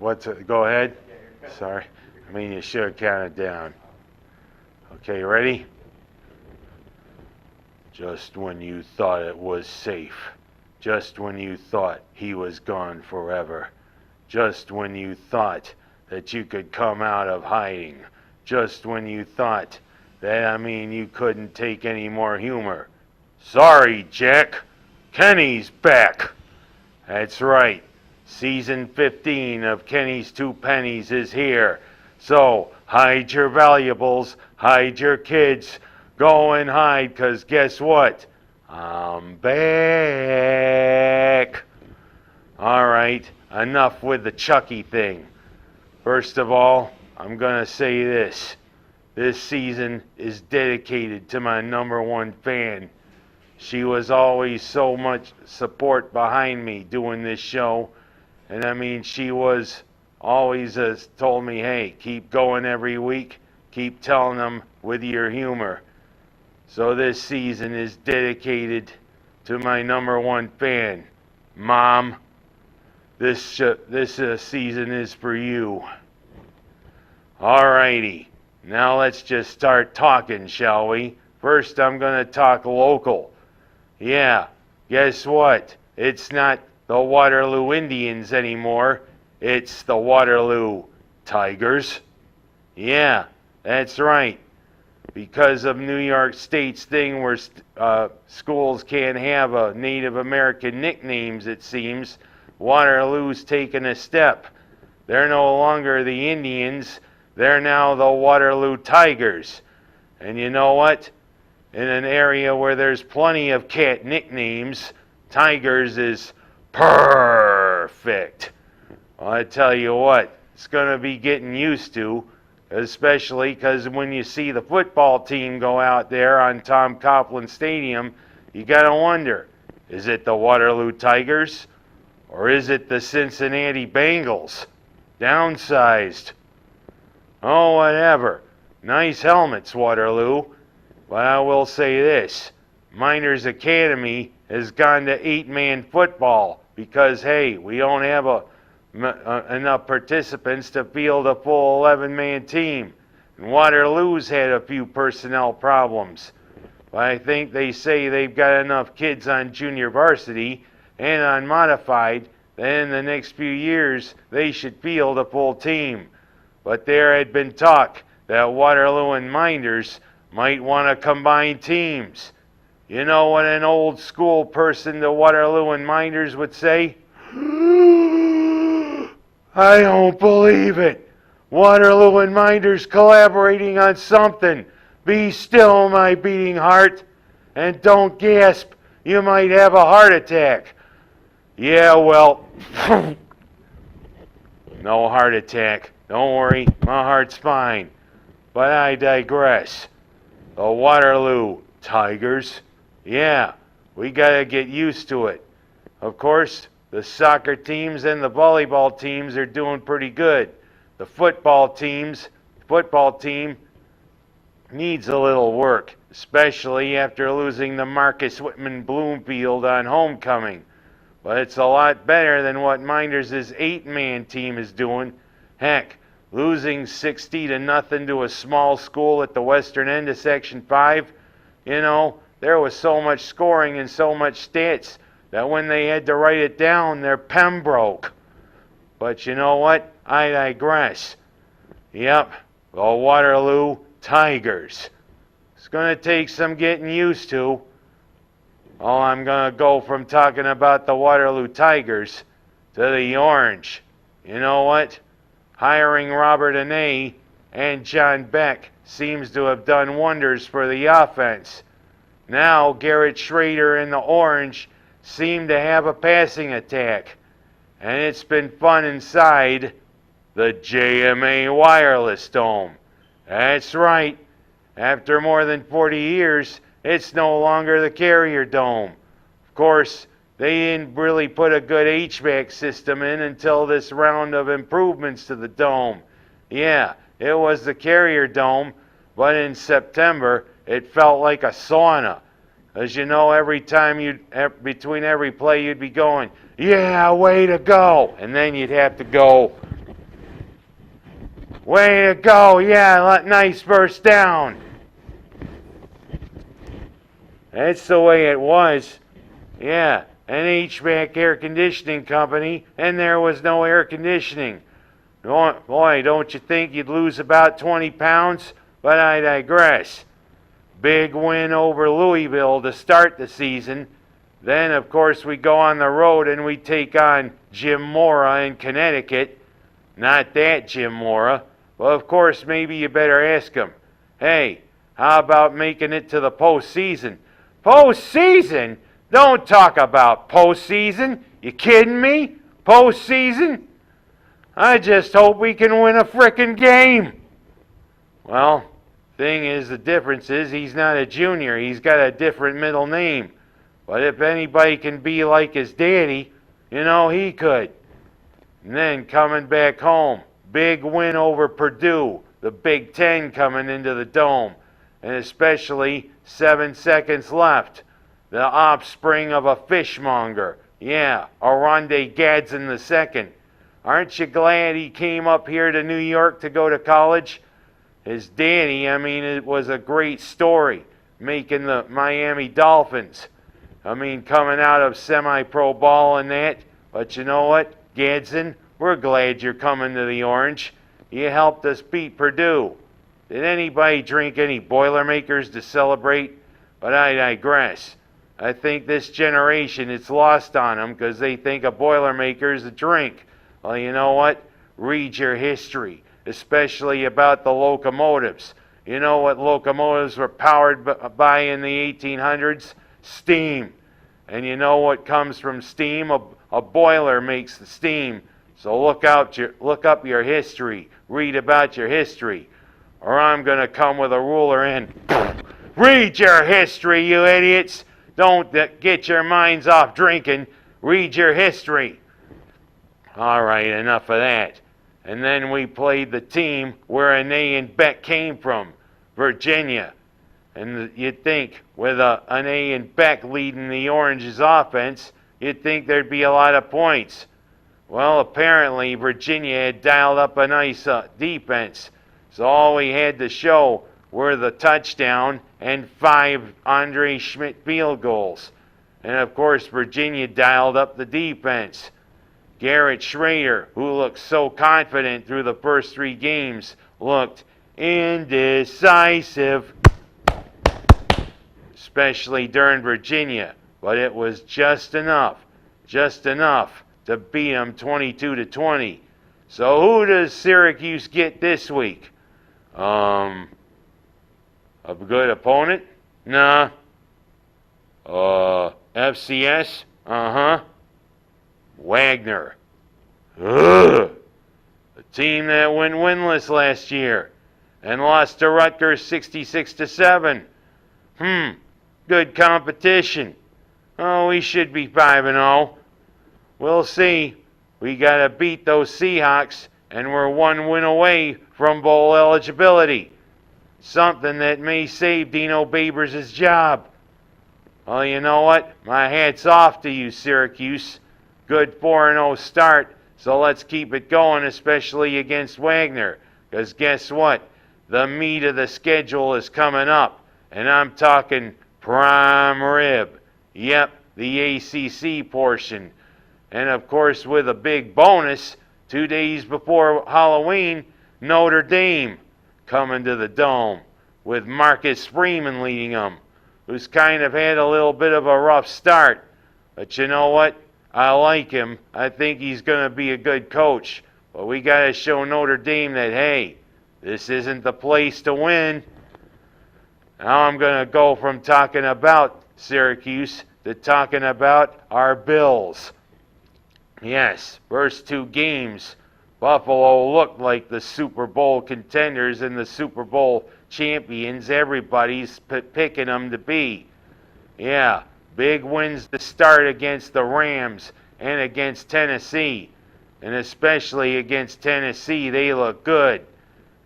Go ahead. Sorry. I mean, you should have counted down. Okay, ready? Just when you thought it was safe. Just when you thought he was gone forever. Just when you thought that you could come out of hiding. Just when you thought that, you couldn't take any more humor. Sorry, Jack. Kenny's back. That's right. Season 15 of Kenny's Two Pennies is here. So, hide your valuables, hide your kids, go and hide, 'cause guess what? I'm back. All right, enough with the Chucky thing. First of all, I'm gonna say this. This season is dedicated to my #1 fan. She was always so much support behind me doing this show. And she was always told me, hey, keep going every week. Keep telling them with your humor. So this season is dedicated to my #1 fan. Mom, this season is for you. Alrighty, now let's just start talking, shall we? First, I'm going to talk local. Yeah, guess what? It's not the Waterloo Indians anymore. It's the Waterloo Tigers. Yeah, that's right. Because of New York State's thing where schools can't have Native American nicknames, it seems, Waterloo's taken a step. They're no longer the Indians. They're now the Waterloo Tigers. And you know what? In an area where there's plenty of cat nicknames, Tigers is perfect. Well, I tell you what, it's going to be getting used to, especially because when you see the football team go out there on Tom Coughlin Stadium, you got to wonder, is it the Waterloo Tigers or is it the Cincinnati Bengals? Downsized. Oh, whatever. Nice helmets, Waterloo. But I will say this, Mynderse Academy has gone to 8-man football because, hey, we don't have enough participants to field a full 11-man team. And Waterloo's had a few personnel problems. But I think they say they've got enough kids on junior varsity and on modified that in the next few years they should field a full team. But there had been talk that Waterloo and Mynderse might want to combine teams. You know what an old school person to Waterloo and Mynderse would say? I don't believe it. Waterloo and Mynderse collaborating on something. Be still, my beating heart, and don't gasp. You might have a heart attack. Yeah, well, no heart attack. Don't worry, my heart's fine. But I digress. The Waterloo Tigers, yeah, we gotta get used to it. Of course, the soccer teams and the volleyball teams are doing pretty good. The football team needs a little work, especially after losing the Marcus Whitman Bloomfield on homecoming. But it's a lot better than what Mynderse's 8-man team is doing. Heck, losing 60-0 to a small school at the western end of Section 5, there was so much scoring and so much stats that when they had to write it down, their pen broke. But you know what? I digress. Yep, the Waterloo Tigers. It's going to take some getting used to. Oh, I'm going to go from talking about the Waterloo Tigers to the Orange. You know what? Hiring Robert Anay and John Beck seems to have done wonders for the offense. Now Garrett Schrader and the Orange seem to have a passing attack. And it's been fun inside the JMA Wireless Dome. That's right. After more than 40 years, it's no longer the Carrier Dome. Of course, they didn't really put a good HVAC system in until this round of improvements to the dome. Yeah, it was the Carrier Dome, but in September, it felt like a sauna. As you know, between every play, you'd be going, yeah, way to go. And then you'd have to go, Way to go. Yeah, nice first down. That's the way it was. Yeah, an HVAC air conditioning company, and there was no air conditioning. Boy, don't you think you'd lose about 20 pounds? But I digress. Big win over Louisville to start the season. Then, of course, we go on the road and we take on Jim Mora in Connecticut. Not that Jim Mora. Well, of course, maybe you better ask him. Hey, how about making it to the postseason? Postseason? Don't talk about postseason. You kidding me? Postseason? I just hope we can win a frickin' game. Well, thing is, the difference is he's not a junior. He's got a different middle name. But if anybody can be like his daddy, he could. And then coming back home, big win over Purdue, the Big Ten coming into the Dome. And especially 7 seconds left. The offspring of a fishmonger. Yeah, Oronde Gadsden II. Aren't you glad he came up here to New York to go to college? His daddy, it was a great story, making the Miami Dolphins. Coming out of semi-pro ball and that. But you know what, Gadsden? We're glad you're coming to the Orange. You helped us beat Purdue. Did anybody drink any Boilermakers to celebrate? But I digress. I think this generation, it's lost on them because they think a Boilermaker is a drink. Well, you know what? Read your history, especially about the locomotives. You know what locomotives were powered by in the 1800s? Steam. And you know what comes from steam? A boiler makes the steam. So look up your history. Read about your history. Or I'm going to come with a ruler and read your history, you idiots. Don't get your minds off drinking. Read your history. All right, enough of that. And then we played the team where Anae and Beck came from, Virginia. And you'd think with Anae and Beck leading the Orange's offense, you'd think there'd be a lot of points. Well, apparently Virginia had dialed up a nice defense. So all we had to show were the touchdown and 5 Andre Schmidt field goals. And of course, Virginia dialed up the defense. Garrett Schrader, who looked so confident through the first 3 games, looked indecisive, especially during Virginia. But it was just enough to beat them 22-20. So who does Syracuse get this week? A good opponent? Nah. FCS? Wagner. Ugh. The team that went winless last year and lost to Rutgers 66-7. Good competition. Oh, we should be 5-0. We'll see. We got to beat those Seahawks, and we're 1 win away from bowl eligibility. Something that may save Dino Babers' job. Well, you know what? My hat's off to you, Syracuse. Good 4-0 start, so let's keep it going, especially against Wagner. Because guess what? The meat of the schedule is coming up, and I'm talking prime rib. Yep, the ACC portion. And of course, with a big bonus, 2 days before Halloween, Notre Dame coming to the Dome with Marcus Freeman leading them, who's kind of had a little bit of a rough start. But you know what? I like him. I think he's going to be a good coach. But we got to show Notre Dame that, hey, this isn't the place to win. Now I'm going to go from talking about Syracuse to talking about our Bills. Yes, first 2 games, Buffalo looked like the Super Bowl contenders and the Super Bowl champions everybody's picking them to be. Yeah, big wins to start against the Rams and against Tennessee. And especially against Tennessee, they look good.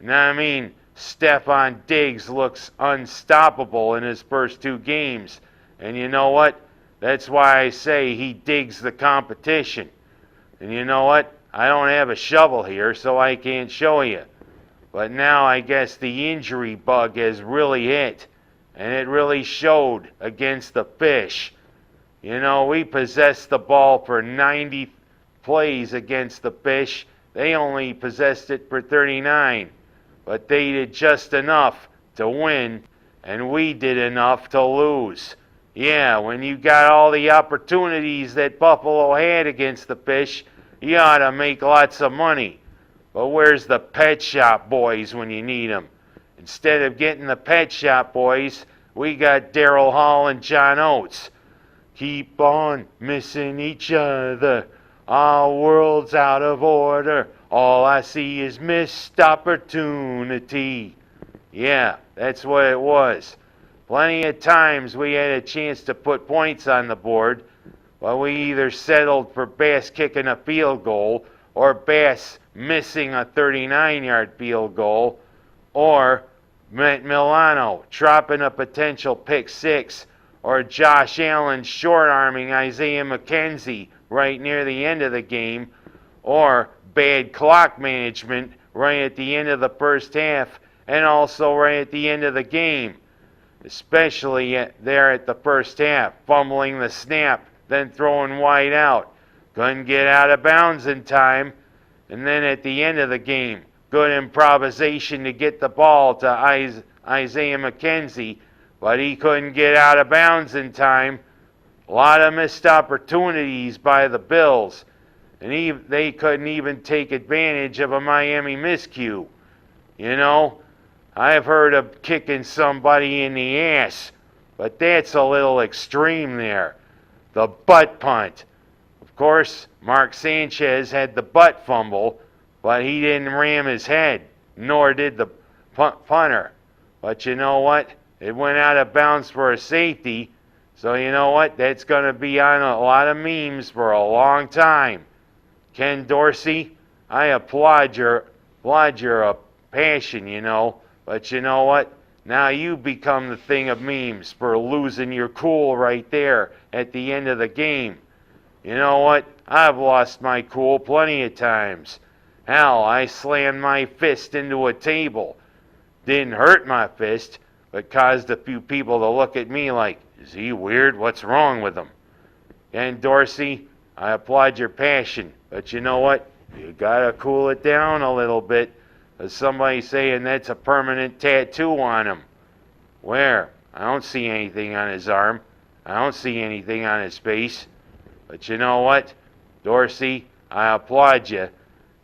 And Stephon Diggs looks unstoppable in his first 2 games. And you know what? That's why I say he digs the competition. And you know what? I don't have a shovel here, so I can't show you. But now I guess the injury bug has really hit, and it really showed against the Fish. You know, we possessed the ball for 90 plays against the Fish. They only possessed it for 39. But they did just enough to win, and we did enough to lose. Yeah, when you got all the opportunities that Buffalo had against the Fish, you ought to make lots of money. But where's the Pet Shop Boys when you need them? Instead of getting the Pet Shop Boys, we got Daryl Hall and John Oates. Keep on missing each other. Our world's out of order. All I see is missed opportunity. Yeah, that's what it was. Plenty of times we had a chance to put points on the board, but we either settled for Bass kicking a field goal, or Bass missing a 39-yard field goal, or Milano dropping a potential pick six, or Josh Allen short-arming Isaiah McKenzie right near the end of the game, or bad clock management right at the end of the first half and also right at the end of the game, especially there at the first half, fumbling the snap, then throwing wide out. Couldn't get out of bounds in time, and then at the end of the game, good improvisation to get the ball to Isaiah McKenzie, but he couldn't get out of bounds in time. A lot of missed opportunities by the Bills, and they couldn't even take advantage of a Miami miscue. You know, I've heard of kicking somebody in the ass, but that's a little extreme there. The butt punt. Of course, Mark Sanchez had the butt fumble, but he didn't ram his head, nor did the punter. But you know what? It went out of bounds for a safety, so you know what? That's going to be on a lot of memes for a long time. Ken Dorsey, I applaud your passion, you know, but you know what? Now you become the thing of memes for losing your cool right there at the end of the game. You know what? I've lost my cool plenty of times. Hell, I slammed my fist into a table. Didn't hurt my fist, but caused a few people to look at me like, is he weird? What's wrong with him? Ken Dorsey, I applaud your passion, but you know what? You gotta cool it down a little bit. There's somebody saying that's a permanent tattoo on him. Where? I don't see anything on his arm. I don't see anything on his face. But you know what? Dorsey, I applaud you.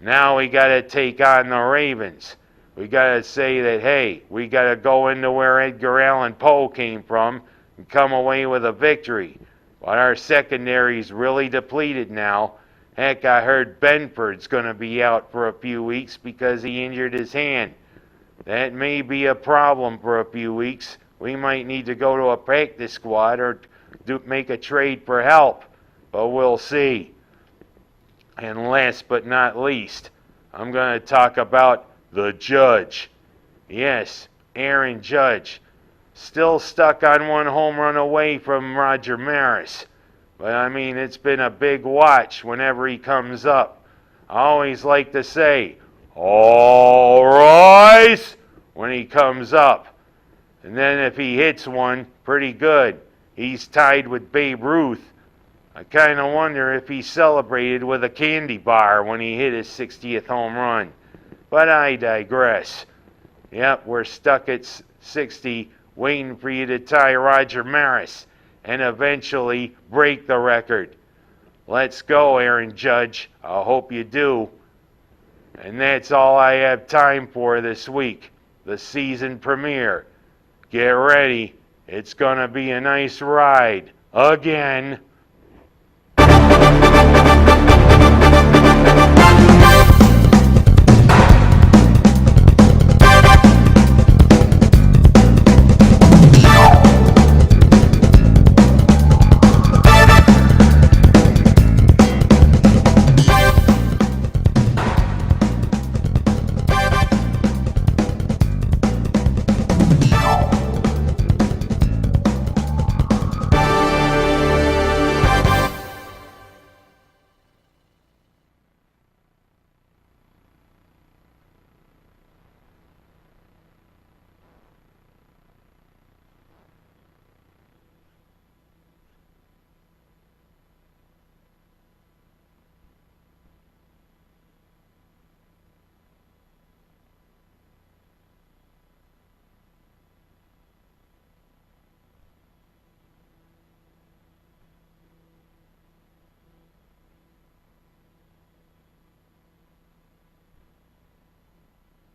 Now we gotta take on the Ravens. We gotta say that, hey, we gotta go into where Edgar Allan Poe came from and come away with a victory. But our secondary's really depleted now. Heck, I heard Benford's going to be out for a few weeks because he injured his hand. That may be a problem for a few weeks. We might need to go to a practice squad or make a trade for help, but we'll see. And last but not least, I'm going to talk about the Judge. Yes, Aaron Judge. Still stuck on one home run away from Roger Maris. But I mean, it's been a big watch whenever he comes up. I always like to say, all rise, when he comes up. And then if he hits one, pretty good. He's tied with Babe Ruth. I kind of wonder if he celebrated with a candy bar when he hit his 60th home run. But I digress. Yep, we're stuck at 60, waiting for you to tie Roger Maris and eventually break the record. Let's go, Aaron Judge. I hope you do. And that's all I have time for this week. The season premiere. Get ready. It's going to be a nice ride. Again.